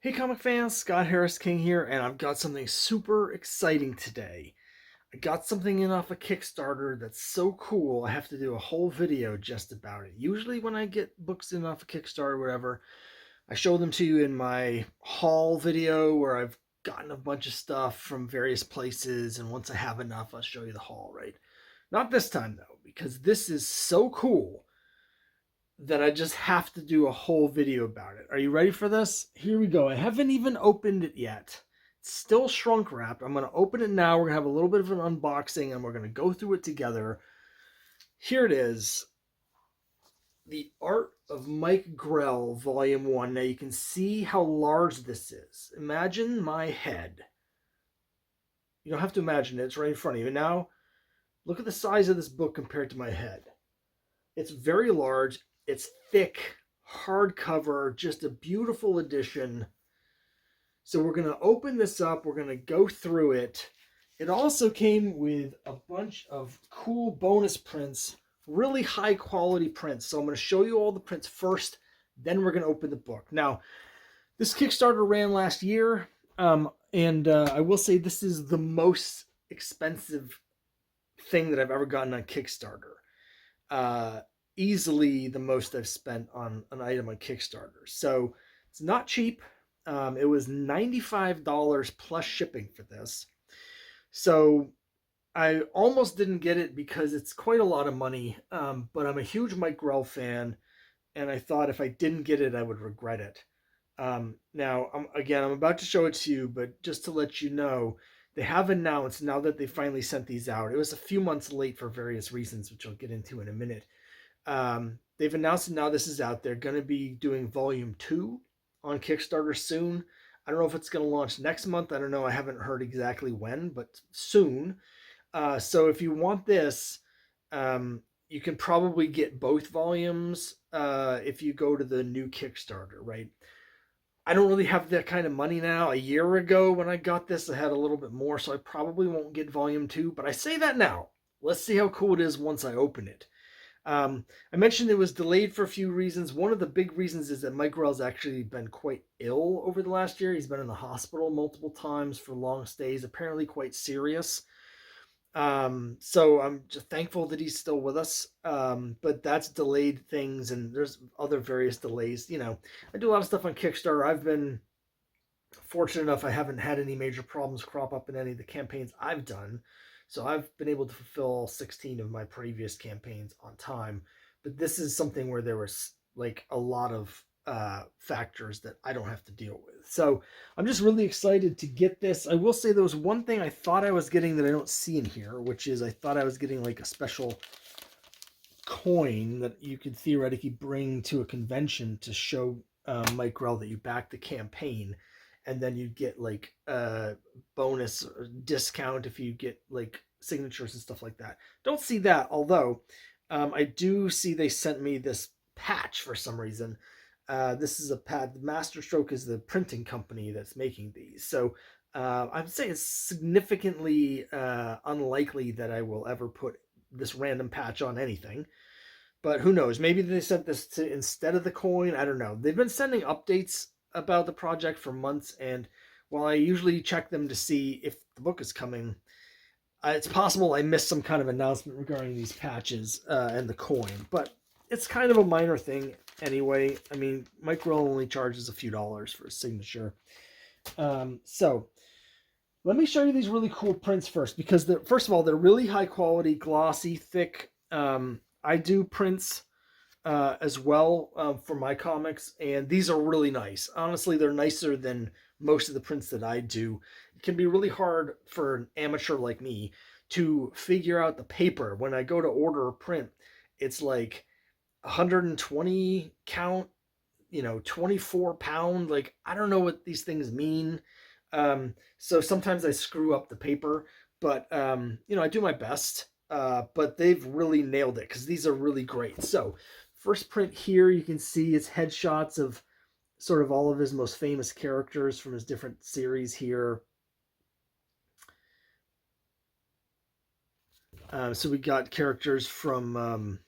Hey comic fans, Scott Harris King here, and I've got something super exciting today. I got something in off a Kickstarter that's so cool, I have to do a whole video just about it. Usually when I get books in off a Kickstarter or whatever, I show them to you in my haul video where I've gotten a bunch of stuff from various places, and once I have enough, I'll show you the haul, right? Not this time though, because this is so cool that I just have to do a whole video about it. Are you ready for this? Here we go. I haven't even opened it yet. It's still shrunk wrapped. I'm going to open it now. We're going to have a little bit of an unboxing and we're going to go through it together. Here it is. The Art of Mike Grell, Volume 1. Now you can see how large this is. Imagine my head. You don't have to imagine it. It's right in front of you. Now, look at the size of this book compared to my head. It's very large. It's thick, hardcover, just a beautiful edition. So we're going to open this up. We're going to go through it. It also came with a bunch of cool bonus prints, really high quality prints. So I'm going to show you all the prints first, then we're going to open the book. Now, this Kickstarter ran last year, and I will say this is the most expensive thing that I've ever gotten on Kickstarter. Easily the most I've spent on an item on Kickstarter. So it's not cheap. It was $95 plus shipping for this. So I almost didn't get it because it's quite a lot of money. But I'm a huge Mike Grell fan, and I thought if I didn't get it, I would regret it. Now, I'm about to show it to you, but just to let you know, they have announced now that they finally sent these out. It was a few months late for various reasons, which I'll get into in a minute. They've announced that now this is out. They're going to be doing volume 2 on Kickstarter soon. I don't know if it's going to launch next month. I don't know. I haven't heard exactly when, but soon. So if you want this, you can probably get both volumes if you go to the new Kickstarter, right? I don't really have that kind of money now. A year ago when I got this, I had a little bit more, so I probably won't get volume 2, but I say that now. Let's see how cool it is once I open it. I mentioned it was delayed for a few reasons. One of the big reasons is that Mike Grell's actually been quite ill over the last year. He's been in the hospital multiple times for long stays, apparently quite serious. So I'm just thankful that he's still with us. But that's delayed things, and there's other various delays. I do a lot of stuff on Kickstarter. I've been fortunate enough I haven't had any major problems crop up in any of the campaigns I've done. So I've been able to fulfill 16 of my previous campaigns on time. But this is something where there was like a lot of factors that I don't have to deal with. So I'm just really excited to get this. I will say there was one thing I thought I was getting that I don't see in here, which is I thought I was getting like a special coin that you could theoretically bring to a convention to show Mike Grell that you backed the campaign, and then you'd get like a bonus or discount if you get like signatures and stuff like that. Don't see that, although I do see they sent me this patch for some reason. This is a pad. Masterstroke is the printing company that's making these. So I'm saying it's significantly unlikely that I will ever put this random patch on anything. But who knows? Maybe they sent this to instead of the coin. I don't know. They've been sending updates about the project for months, and while I usually check them to see if the book is coming, it's possible I missed some kind of announcement regarding these patches and the coin. But it's kind of a minor thing anyway. I mean, Mike Grell only charges a few dollars for a signature. So let me show you these really cool prints first, because first of all, they're really high quality, glossy, thick. I do prints as well for my comics, and these are really nice. Honestly, they're nicer than most of the prints that I do. It can be really hard for an amateur like me to figure out the paper. When I go to order a print, it's like 120 count, 24 pound. Like, I don't know what these things mean. So sometimes I screw up the paper, but I do my best. But they've really nailed it because these are really great. So first print here, you can see it's headshots of sort of all of his most famous characters from his different series here. So we got characters from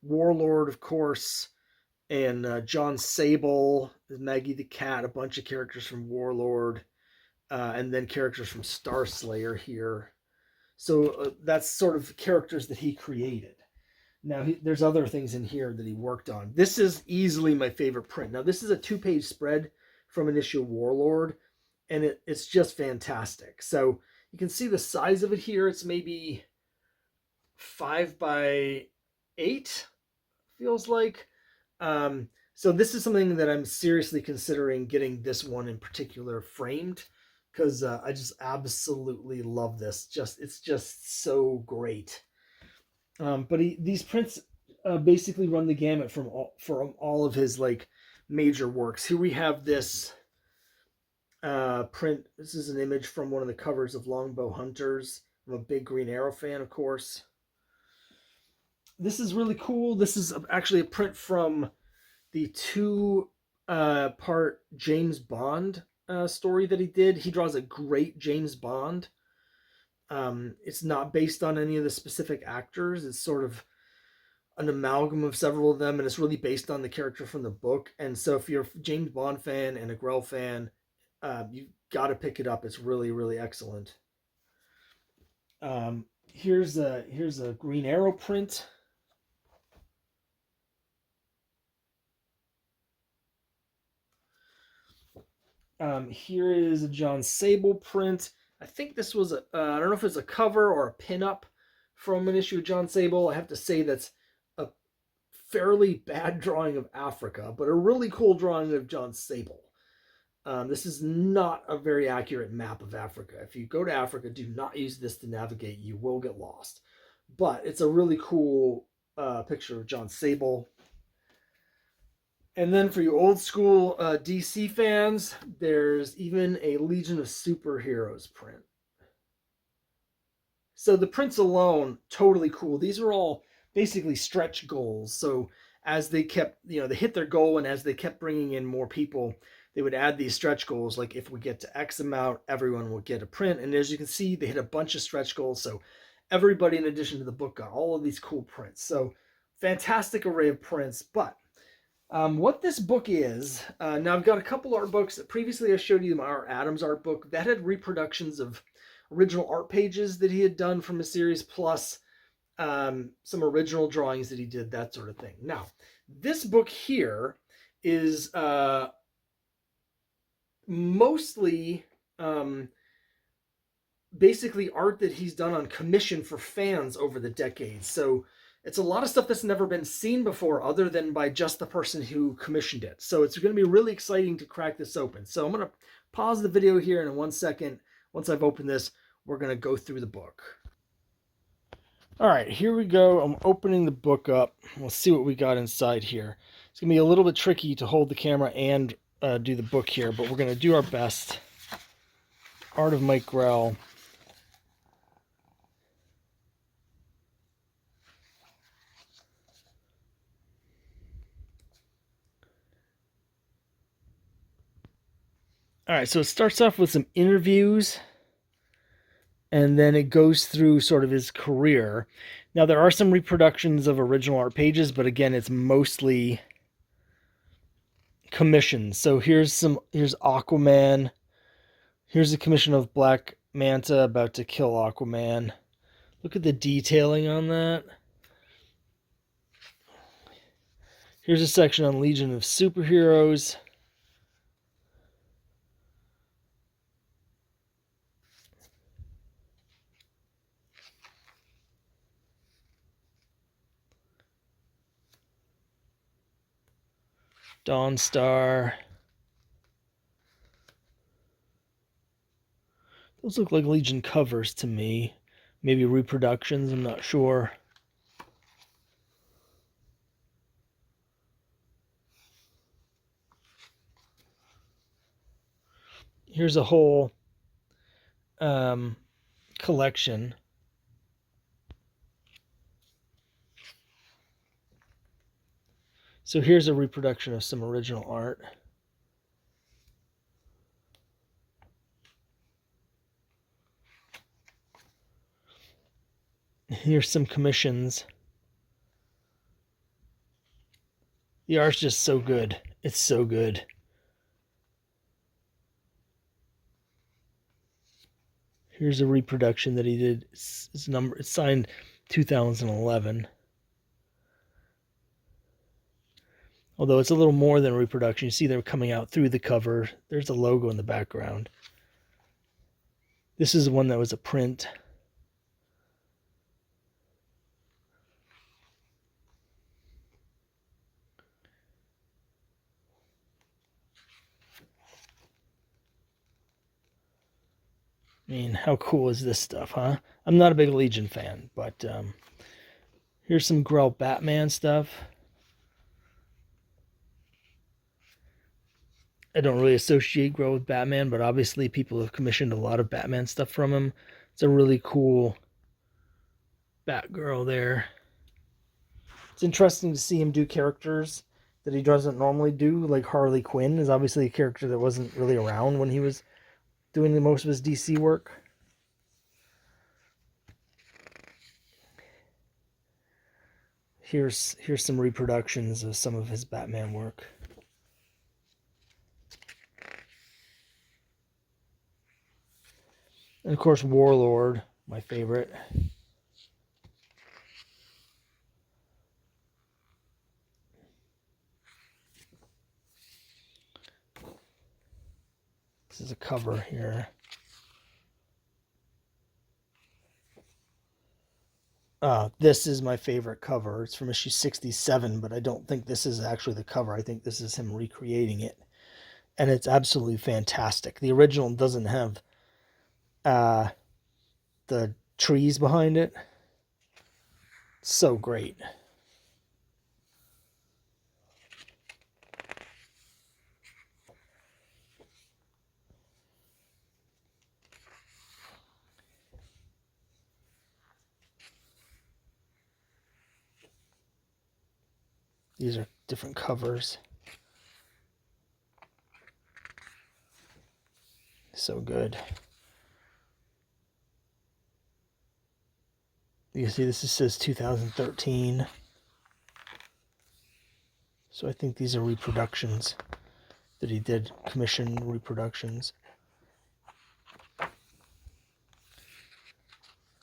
Warlord, of course, and John Sable, Maggie the Cat, a bunch of characters from Warlord, and then characters from Star Slayer here. So that's sort of characters that he created. Now, there's other things in here that he worked on. This is easily my favorite print. Now, this is a 2-page spread from an issue of Warlord, and it's just fantastic. So you can see the size of it here. It's maybe 5 by 8, feels like. So this is something that I'm seriously considering getting this one in particular framed, because I just absolutely love this. It's just so great. But these prints basically run the gamut from all of his like major works. Here we have this print. This is an image from one of the covers of Longbow Hunters. I'm a big Green Arrow fan, of course. This is really cool. This is actually a print from the 2-part James Bond story that he did. He draws a great James Bond. It's not based on any of the specific actors. It's sort of an amalgam of several of them, and it's really based on the character from the book. And so if you're a James Bond fan and a Grell fan, you've got to pick it up. It's really, really excellent. Here's a Green Arrow print. Here is a John Sable print. I think this was I don't know if it's a cover or a pinup from an issue of John Sable. I have to say that's a fairly bad drawing of Africa, but a really cool drawing of John Sable. This is not a very accurate map of Africa. If you go to Africa, do not use this to navigate. You will get lost. But it's a really cool picture of John Sable. And then for you old school DC fans, there's even a Legion of Superheroes print. So the prints alone, totally cool. These are all basically stretch goals. So as they kept, they hit their goal, and as they kept bringing in more people, they would add these stretch goals. Like if we get to X amount, everyone will get a print. And as you can see, they hit a bunch of stretch goals. So everybody, in addition to the book, got all of these cool prints. So fantastic array of prints. But what this book is, now I've got a couple art books. Previously I showed you my Adams art book. That had reproductions of original art pages that he had done from a series, plus some original drawings that he did, that sort of thing. Now, this book here is mostly basically art that he's done on commission for fans over the decades. So it's a lot of stuff that's never been seen before other than by just the person who commissioned it. So it's going to be really exciting to crack this open. So I'm going to pause the video here, and in 1 second, once I've opened this, we're going to go through the book. All right, here we go. I'm opening the book up. We'll see what we got inside here. It's going to be a little bit tricky to hold the camera and do the book here, but we're going to do our best. Art of Mike Grell. All right, so it starts off with some interviews, and then it goes through sort of his career. Now, there are some reproductions of original art pages, but again, it's mostly commissions. So here's Aquaman. Here's a commission of Black Manta about to kill Aquaman. Look at the detailing on that. Here's a section on Legion of Superheroes. Dawnstar. Those look like Legion covers to me. Maybe reproductions, I'm not sure. Here's a whole collection. So here's a reproduction of some original art. Here's some commissions. The art's just so good. It's so good. Here's a reproduction that he did. It's signed 2011. Although it's a little more than a reproduction. You see they're coming out through the cover. There's a logo in the background. This is the one that was a print. I mean, how cool is this stuff, huh? I'm not a big Legion fan, but here's some Grell Batman stuff. I don't really associate Grell with Batman, but obviously people have commissioned a lot of Batman stuff from him. It's a really cool Batgirl there. It's interesting to see him do characters that he doesn't normally do, like Harley Quinn is obviously a character that wasn't really around when he was doing the most of his DC work. Here's some reproductions of some of his Batman work. And of course, Warlord, my favorite. This is a cover here. This is my favorite cover. It's from issue 67, but I don't think this is actually the cover. I think this is him recreating it. And it's absolutely fantastic. The original doesn't have the trees behind it. So great. These are different covers. So good. You can see this says 2013. So I think these are reproductions that he did, commission reproductions.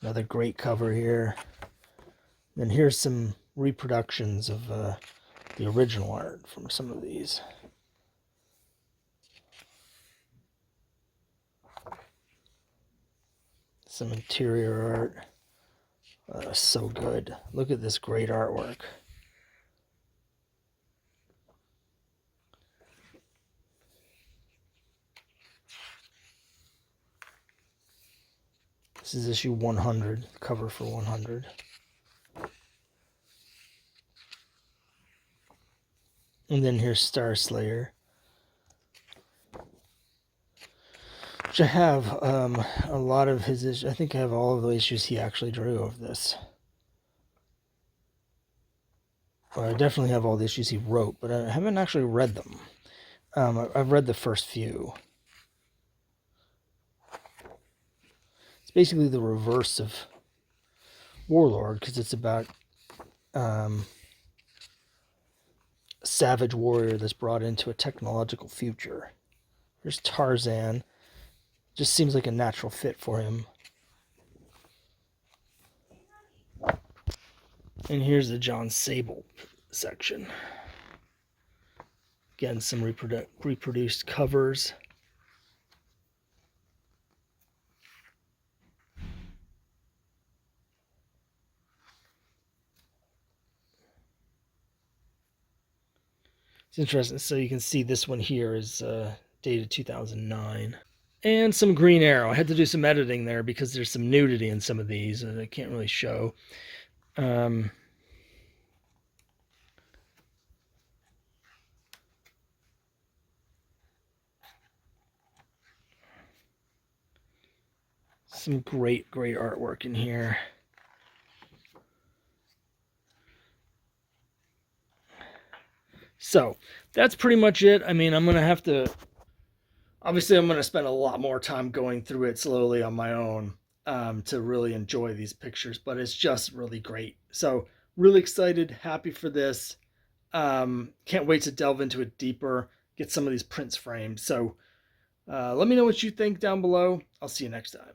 Another great cover here. And here's some reproductions of the original art from some of these. Some interior art. So good. Look at this great artwork. This is issue 100, cover for 100. And then here's Star Slayer, which I have a lot of his issues. I think I have all of the issues he actually drew of this. Well, I definitely have all the issues he wrote, but I haven't actually read them. I've read the first few. It's basically the reverse of Warlord, because it's about a savage warrior that's brought into a technological future. There's Tarzan. Just seems like a natural fit for him. And here's the John Sable section. Again, some reproduced covers. It's interesting. So you can see this one here is dated 2009. And some Green Arrow. I had to do some editing there because there's some nudity in some of these that I can't really show. Some great artwork in here. So that's pretty much it. I mean, I'm going to have to, obviously I'm going to spend a lot more time going through it slowly on my own to really enjoy these pictures, but it's just really great. So really excited, happy for this. Can't wait to delve into it deeper, get some of these prints framed. So let me know what you think down below. I'll see you next time.